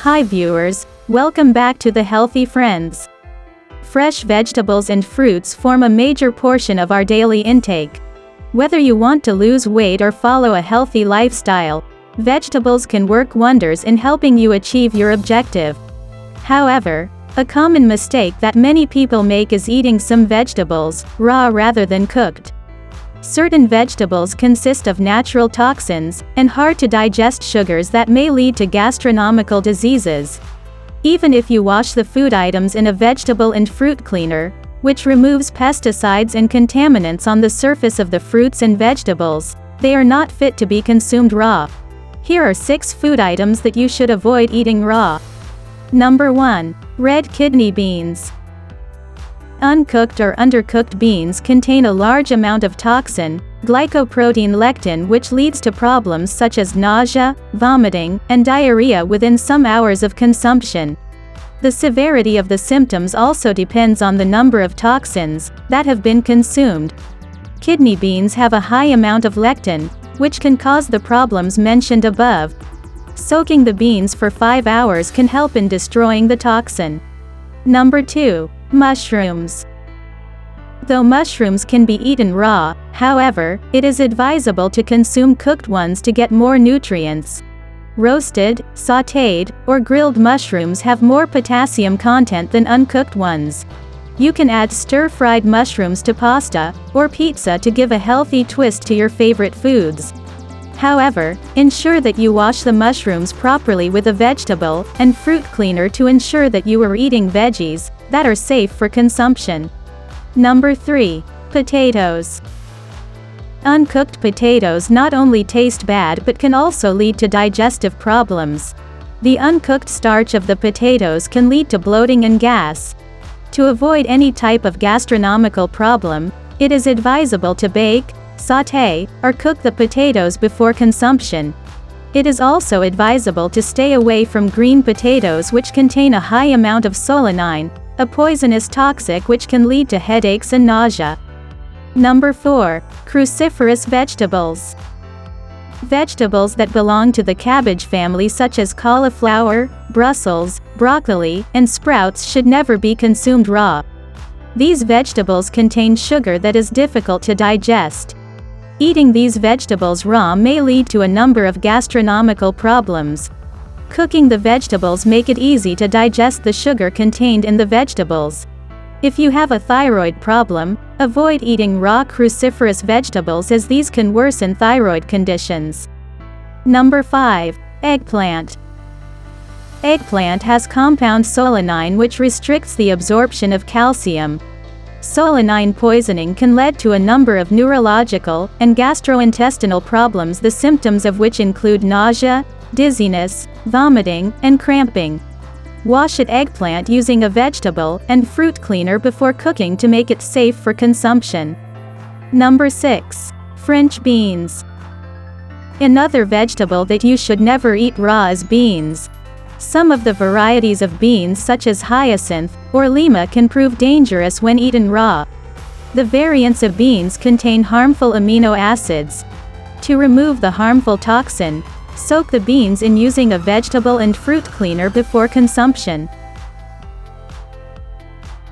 Hi viewers, welcome back to the Healthy Friends. Fresh vegetables and fruits form a major portion of our daily intake. Whether you want to lose weight or follow a healthy lifestyle, vegetables can work wonders in helping you achieve your objective. However, a common mistake that many people make is eating some vegetables raw rather than cooked. Certain vegetables consist of natural toxins and hard-to-digest sugars that may lead to gastronomical diseases. Even if you wash the food items in a vegetable and fruit cleaner, which removes pesticides and contaminants on the surface of the fruits and vegetables, they are not fit to be consumed raw. Here are 6 food items that you should avoid eating raw. Number 1. Red kidney beans. Uncooked or undercooked beans contain a large amount of toxin, glycoprotein lectin, which leads to problems such as nausea, vomiting, and diarrhea within some hours of consumption. The severity of the symptoms also depends on the number of toxins that have been consumed. Kidney beans have a high amount of lectin, which can cause the problems mentioned above. Soaking the beans for 5 hours can help in destroying the toxin. Number 2. Mushrooms. Though mushrooms can be eaten raw, however, it is advisable to consume cooked ones to get more nutrients. Roasted, sautéed, or grilled mushrooms have more potassium content than uncooked ones. You can add stir-fried mushrooms to pasta or pizza to give a healthy twist to your favorite foods. However, ensure that you wash the mushrooms properly with a vegetable and fruit cleaner to ensure that you are eating veggies that are safe for consumption. Number 3. Potatoes. Uncooked potatoes not only taste bad but can also lead to digestive problems. The uncooked starch of the potatoes can lead to bloating and gas. To avoid any type of gastronomical problem, it is advisable to bake, sauté, or cook the potatoes before consumption. It is also advisable to stay away from green potatoes, which contain a high amount of solanine, a poisonous toxic which can lead to headaches and nausea. Number 4. Cruciferous vegetables. Vegetables that belong to the cabbage family such as cauliflower, Brussels, broccoli, and sprouts should never be consumed raw. These vegetables contain sugar that is difficult to digest. Eating these vegetables raw may lead to a number of gastronomical problems. Cooking the vegetables make it easy to digest the sugar contained in the vegetables. If you have a thyroid problem, avoid eating raw cruciferous vegetables as these can worsen thyroid conditions. Number 5. Eggplant. Eggplant has compound solanine which restricts the absorption of calcium. Solanine poisoning can lead to a number of neurological and gastrointestinal problems, the symptoms of which include nausea, dizziness, vomiting, and cramping. Wash an eggplant using a vegetable and fruit cleaner before cooking to make it safe for consumption. Number 6. French beans. Another vegetable that you should never eat raw is beans. Some of the varieties of beans such as hyacinth or lima can prove dangerous when eaten raw. The variants of beans contain harmful amino acids. To remove the harmful toxin, soak the beans in using a vegetable and fruit cleaner before consumption.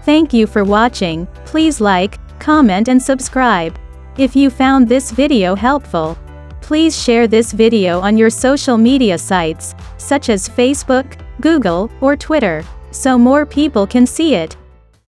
Thank you for watching. Please like, comment and subscribe. If you found this video helpful, please share this video on your social media sites, such as Facebook, Google, or Twitter, so more people can see it.